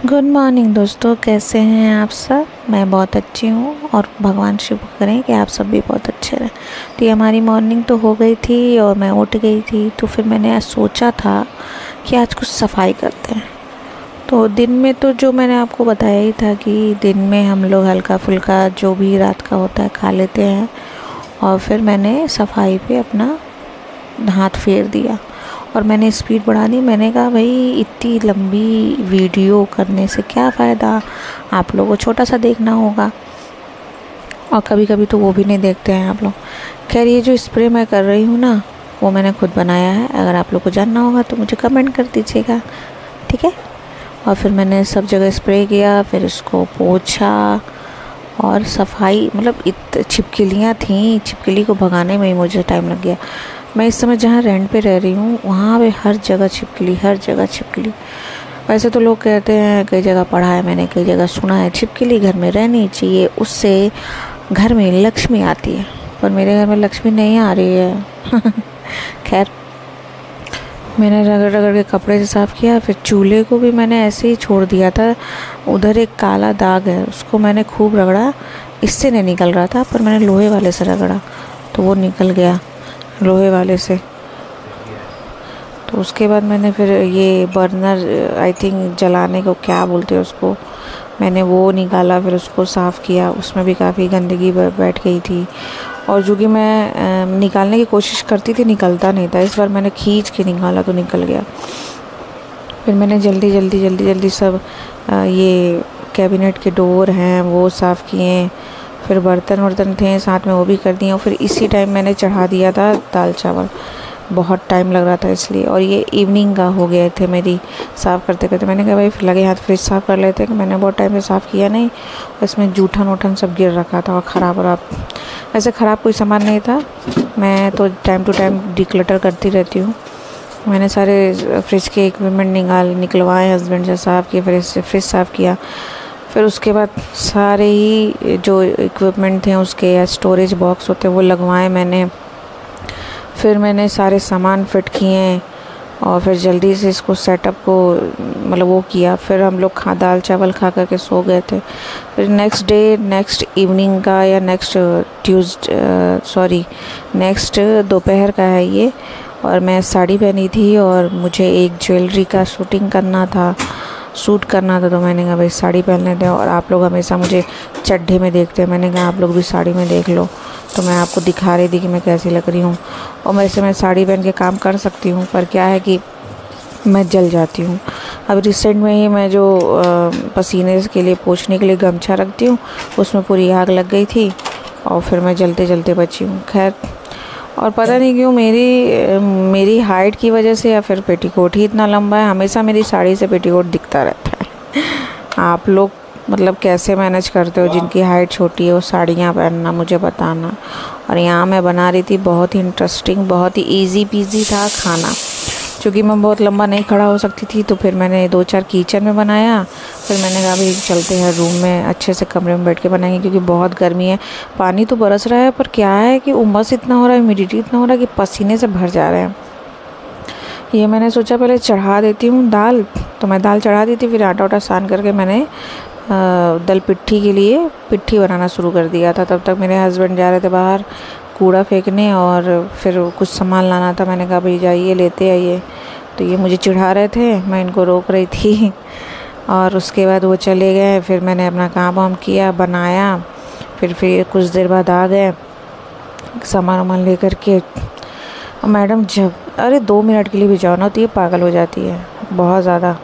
Good morning दोस्तों, कैसे हैं आप सब। मैं बहुत अच्छी हूँ और भगवान शिव करें कि आप सब भी बहुत अच्छे रहें। तो ये हमारी मॉर्निंग तो हो गई थी और मैं उठ गई थी, तो फिर मैंने आज सोचा था कि आज कुछ सफाई करते हैं। तो दिन में तो जो मैंने आपको बताया ही था कि दिन में हम लोग हल्का फुल्का जो भी रात का होता है खा लेते हैं, और फिर मैंने सफाई पे अपना हाथ फेर दिया और मैंने स्पीड बढ़ा दी। मैंने कहा भाई इतनी लंबी वीडियो करने से क्या फ़ायदा, आप लोगों को छोटा सा देखना होगा और कभी कभी तो वो भी नहीं देखते हैं आप लोग। खैर, ये जो स्प्रे मैं कर रही हूँ ना, वो मैंने खुद बनाया है। अगर आप लोग को जानना होगा तो मुझे कमेंट कर दीजिएगा, ठीक है। और फिर मैंने सब जगह स्प्रे किया, फिर इसको पोंछा और सफाई, मतलब छिपकलियाँ थीं, छिपकली को भगाने में ही मुझे टाइम लग गया। मैं इस समय जहाँ रेंट पे रह रही हूँ वहाँ पे हर जगह छिपकली, हर जगह छिपकली। वैसे तो लोग कहते हैं, कई जगह पढ़ा है मैंने, कई जगह सुना है, छिपकली घर में रहनी चाहिए, उससे घर में लक्ष्मी आती है। पर मेरे घर में लक्ष्मी नहीं आ रही है। खैर, मैंने रगड़ रगड़ के कपड़े से साफ़ किया। फिर चूल्हे को भी मैंने ऐसे ही छोड़ दिया था, उधर एक काला दाग है, उसको मैंने खूब रगड़ा, इससे नहीं निकल रहा था, पर मैंने लोहे वाले से रगड़ा तो वो निकल गया, लोहे वाले से। तो उसके बाद मैंने फिर ये बर्नर, आई थिंक जलाने को क्या बोलते हैं उसको, मैंने वो निकाला, फिर उसको साफ़ किया। उसमें भी काफ़ी गंदगी बैठ गई थी, और जो कि मैं निकालने की कोशिश करती थी, निकलता नहीं था। इस बार मैंने खींच के निकाला तो निकल गया। फिर मैंने जल्दी सब ये कैबिनेट के डोर हैं वो साफ़ किए, फिर बर्तन थे साथ में वो भी कर दिए, और फिर इसी टाइम मैंने चढ़ा दिया था दाल चावल। बहुत टाइम लग रहा था इसलिए, और ये इवनिंग का हो गए थे मेरी साफ़ करते करते। मैंने कहा भाई लगे हाथ फ्रिज साफ़ कर लेते हैं, कि मैंने बहुत टाइम से साफ़ किया नहीं, इसमें जूठन वूठन सब गिर रखा था और ख़राब। वैसे ख़राब कोई सामान नहीं था, मैं तो टाइम टू टाइम डिक्लटर करती रहती हूँ। मैंने सारे फ्रिज के इक्विपमेंट निकलवाए, हस्बैंड से साफ़ किए, फिर फ्रिज साफ़ किया। फिर उसके बाद सारे ही जो इक्विपमेंट थे उसके, या स्टोरेज बॉक्स होते वो लगवाए मैंने। फिर मैंने सारे सामान फिट किए और फिर जल्दी से इसको सेटअप को मतलब वो किया। फिर हम लोग दाल चावल खा करके सो गए थे। फिर नेक्स्ट इवनिंग का या नेक्स्ट दोपहर का है ये, और मैं साड़ी पहनी थी और मुझे एक ज्वेलरी का सूट करना था, तो मैंने कहा भाई साड़ी पहन लेते हैं। और आप लोग हमेशा मुझे चड्ढे में देखते हैं, मैंने कहा आप लोग भी साड़ी में देख लो, तो मैं आपको दिखा रही थी कि मैं कैसी लग रही हूँ। और मैं साड़ी पहन के काम कर सकती हूँ, पर क्या है कि मैं जल जाती हूँ। अब रिसेंट में ही मैं जो पसीने के लिए पोंछने के लिए गमछा रखती हूँ, उसमें पूरी आग लग गई थी और फिर मैं जलते बची हूँ। खैर, और पता नहीं क्यों मेरी हाइट की वजह से या फिर पेटीकोट ही इतना लंबा है, हमेशा मेरी साड़ी से पेटीकोट दिखता रहता है। आप लोग मतलब कैसे मैनेज करते हो, जिनकी हाइट छोटी है वो साड़ियाँ पहनना, मुझे बताना। और यहाँ मैं बना रही थी, बहुत ही इंटरेस्टिंग, बहुत ही इजी पीजी था खाना। क्योंकि मैं बहुत लंबा नहीं खड़ा हो सकती थी, तो फिर मैंने 2-4 किचन में बनाया। फिर मैंने कहा भाई चलते हैं रूम में, अच्छे से कमरे में बैठ के बनाएंगे, क्योंकि बहुत गर्मी है। पानी तो बरस रहा है, पर क्या है कि उमस इतना हो रहा है, ह्यूमिडिटी इतना हो रहा है कि पसीने से भर जा रहे हैं। ये मैंने सोचा पहले चढ़ा देती हूँ दाल, तो मैं दाल चढ़ा दी थी। फिर आटा सान करके मैंने दल पिट्ठी के लिए पिट्ठी बनाना शुरू कर दिया था। तब तक मेरे हस्बैंड जा रहे थे बाहर कूड़ा फेंकने, और फिर कुछ सामान लाना था। मैंने कहा भाई जाइए लेते आइए, तो ये मुझे चिढ़ा रहे थे, मैं इनको रोक रही थी। और उसके बाद वो चले गए, फिर मैंने अपना काम वाम किया, बनाया। फिर कुछ देर बाद आ गए सामान वामान ले कर के। मैडम जब 2 मिनट के लिए भी जाओ ना, तो ये पागल हो जाती है बहुत ज़्यादा।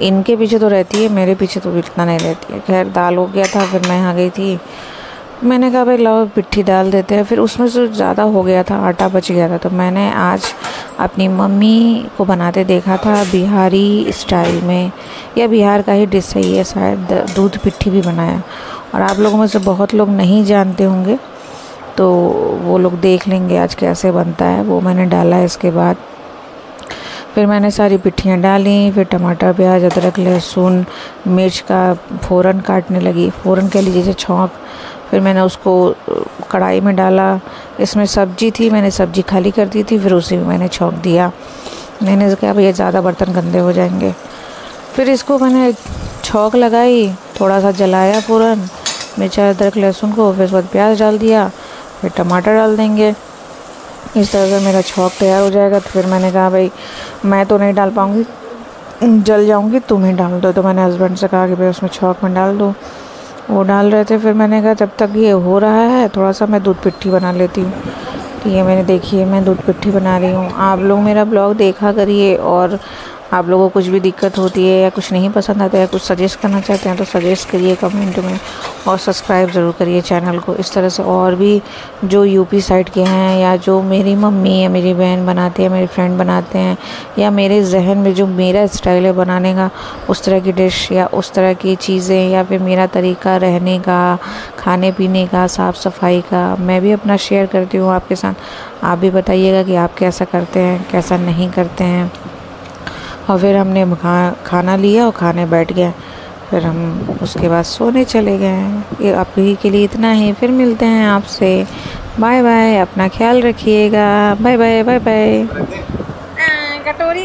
इनके पीछे तो रहती है, मेरे पीछे तो इतना नहीं रहती है। खैर, दाल हो गया था, फिर मैं आ गई थी। मैंने कहा भाई लाओ पिट्ठी डाल देते हैं। फिर उसमें से ज़्यादा हो गया था, आटा बच गया था, तो मैंने आज अपनी मम्मी को बनाते देखा था बिहारी स्टाइल में, या बिहार का ही डिश है ये शायद, दूध पिट्ठी भी बनाया। और आप लोगों में से बहुत लोग नहीं जानते होंगे, तो वो लोग देख लेंगे आज कैसे बनता है। वो मैंने डाला है। इसके बाद फिर मैंने सारी पिट्ठियाँ डाली, फिर टमाटर, प्याज, अदरक, लहसुन, मिर्च का फ़ौरन काटने लगी, फ़ौरन कह लीजिए जैसे छौंक। फिर मैंने उसको कढ़ाई में डाला। इसमें सब्जी थी, मैंने सब्जी खाली कर दी थी, फिर उसी में मैंने छौंक दिया। मैंने कहा भैया ज़्यादा बर्तन गंदे हो जाएंगे। फिर इसको मैंने छौंक लगाई, थोड़ा सा जलाया फ़ौरन मिर्च अदरक लहसुन को, फिर उसके बाद प्याज डाल दिया, फिर टमाटर डाल देंगे। इस तरह से मेरा छौंक तैयार हो जाएगा। तो फिर मैंने कहा भाई मैं तो नहीं डाल पाऊँगी, जल जाऊँगी, तुम ही डाल दो। तो मैंने हस्बैंड से कहा कि भाई उसमें छौंक में डाल दो। वो डाल रहे थे। फिर मैंने कहा जब तक ये हो रहा है थोड़ा सा मैं दूध पिट्ठी बना लेती हूँ। ठीक है, मैंने देखिए मैं दूध पिट्ठी बना रही हूँ। आप लोग मेरा ब्लॉग देखा करिए, और आप लोगों को कुछ भी दिक्कत होती है या कुछ नहीं पसंद आता है, कुछ सजेस्ट करना चाहते हैं तो सजेस्ट करिए कमेंट में, और सब्सक्राइब ज़रूर करिए चैनल को। इस तरह से और भी जो यूपी साइड के हैं, या जो मेरी मम्मी या मेरी बहन बनाती है, मेरे फ्रेंड बनाते हैं, या मेरे जहन में जो मेरा स्टाइल है बनाने का, उस तरह की डिश या उस तरह की चीज़ें, या फिर मेरा तरीका रहने का, खाने पीने का, साफ़ सफाई का, मैं भी अपना शेयर करती हूँ आपके साथ। आप भी बताइएगा कि आप कैसा करते हैं, कैसा नहीं करते हैं। और फिर हमने खाना लिया और खाने बैठ गए। फिर हम उसके बाद सोने चले गए। ये अभी के लिए इतना ही, फिर मिलते हैं आपसे। बाय बाय, अपना ख्याल रखिएगा। Bye bye bye bye. कटोरी